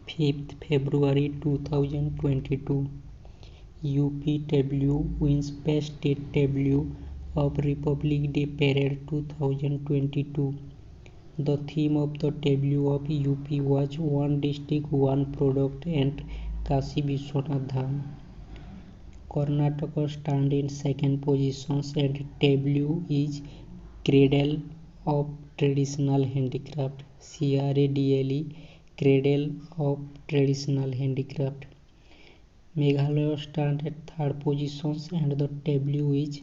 5th February 2022. UPW wins Best State W of Republic Day Parade 2022. The theme of the W of UP was One District, One Product and Kashi Vishwanath Dham. Karnataka stand in second positions and W is Cradle of Traditional Handicraft. CRADLE Cradle of Traditional Handicraft. Meghalaya stand at third positions and the W is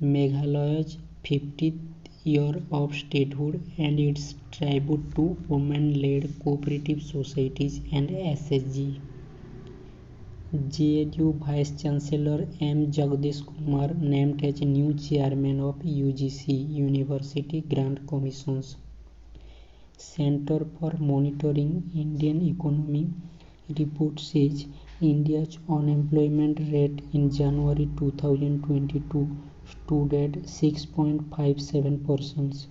Meghalaya's 50th year of statehood and its tribute to women-led cooperative societies and SSG. JNU Vice Chancellor M. Jagdish Kumar named as new chairman of UGC University Grant Commissions. Center for Monitoring Indian Economy report says India's unemployment rate in January 2022 stood at 6.57%.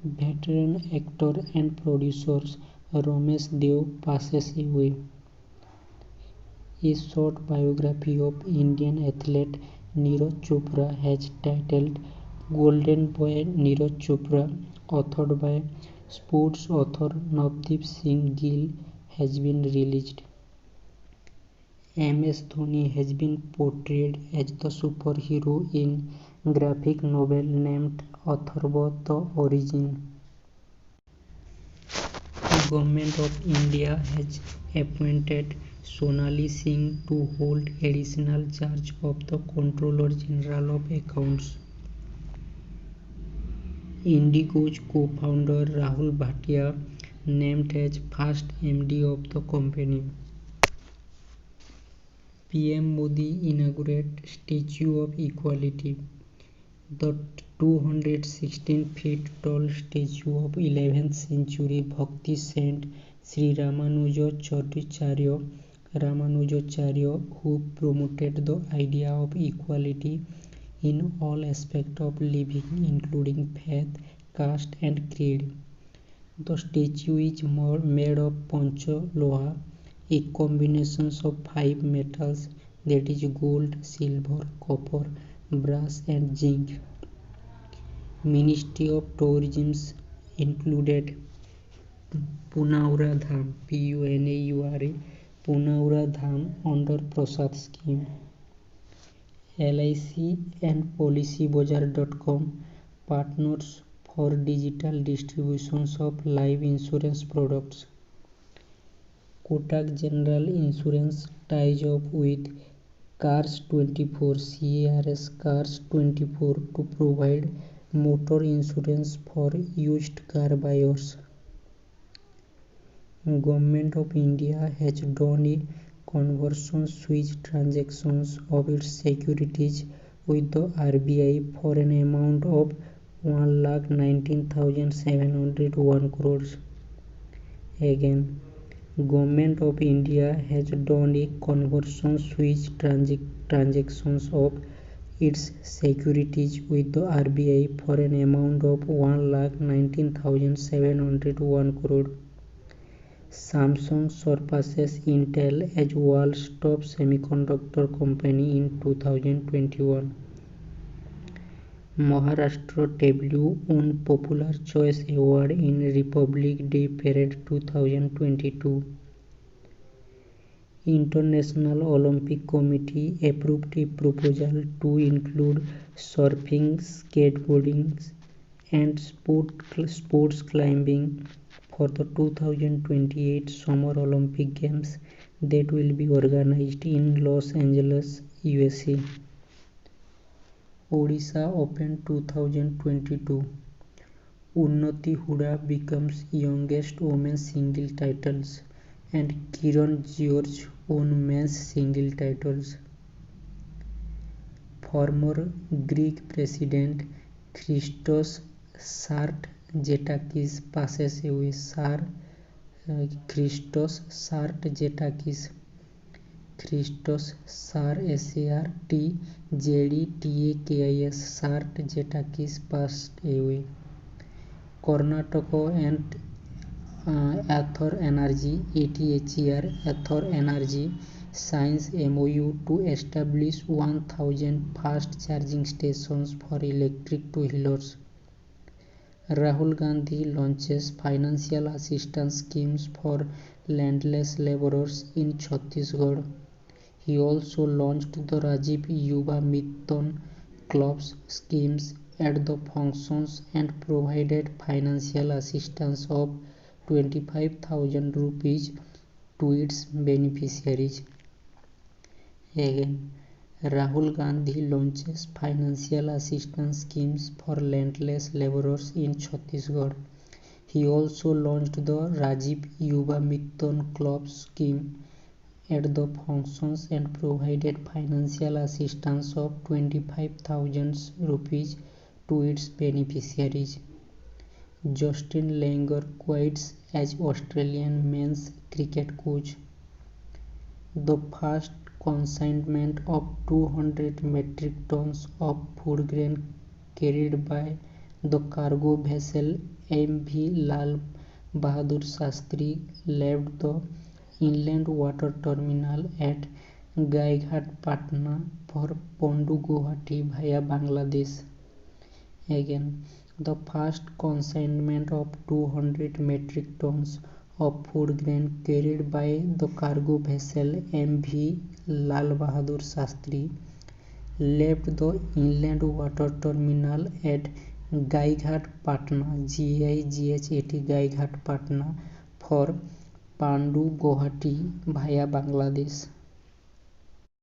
Veteran actor and producer Ramesh Dev passes away. A short biography of Indian athlete Neeraj Chopra has titled Golden Boy Neeraj Chopra, authored by sports author Navdeep Singh Gill, has been released. MS Dhoni has been portrayed as the superhero in graphic novel named Atharva The Origin. Government of India has appointed Sonali Singh to hold additional charge of the Controller General of Accounts. Indigo's co-founder Rahul Bhatia named as first MD of the company. PM Modi inaugurated Statue of Equality. The 216 feet tall statue of 11th century Bhakti saint Sri Ramanujacharya, who promoted the idea of equality in all aspects of living, including faith, caste, and creed. The statue is made of Panchaloha, a combination of 5 metals, that is gold, silver, copper, brass and zinc. Ministry of Tourism included Punaura Dham Punaura Dham under Prasad scheme. LIC and PolicyBazaar.com partners for digital distributions of life insurance products. Kotak General Insurance ties up with Cars24 Cars24 to provide motor insurance for used car buyers. Government of India has done a conversion switch transactions of its securities with the RBI for an amount of 1,19,701 crores. Again, Government of India has done a conversion switch transactions of its securities with the RBI for an amount of 1,19,701 crore. Samsung surpasses Intel as world's top semiconductor company in 2021. Maharashtra W won Popular Choice Award in Republic Day Parade 2022. International Olympic Committee approved a proposal to include surfing, skateboarding and sports climbing for the 2028 Summer Olympic Games that will be organized in Los Angeles, USA. Odisha Open 2022. Unnati Hooda becomes youngest women's single titles and Kiran George won men's single titles. Former Greek President Christos Sartzetakis passes away. Christos Sartzetakis Sartzetakis passed away. Karnataka and Athor Energy (ATHER) Athor Energy signs MoU to establish 1,000 fast charging stations for electric two-wheelers. Rahul Gandhi launches financial assistance schemes for landless laborers in Chhattisgarh. He also launched the Rajiv Yuva Mittan Clubs schemes at the functions and provided financial assistance of 25,000 rupees to its beneficiaries. Again, Rahul Gandhi launches financial assistance schemes for landless laborers in Chhattisgarh. He also launched the Rajiv Yuva Mittan Club scheme at the functions and provided financial assistance of 25,000 rupees to its beneficiaries. Justin Langer quits as Australian men's cricket coach. The first consignment of 200 metric tons of food grain carried by the cargo vessel M.V. Lal Bahadur Shastri left the inland water terminal at Gaighat Patna for Pondu Guwahati via Bangladesh. Again, the first consignment of 200 metric tons of food grain carried by the cargo vessel M.V. Lal Bahadur Shastri left the inland water terminal at Gaighat Patna GIGHAT Gaighat Patna for Pandu Guwahati via Bangladesh.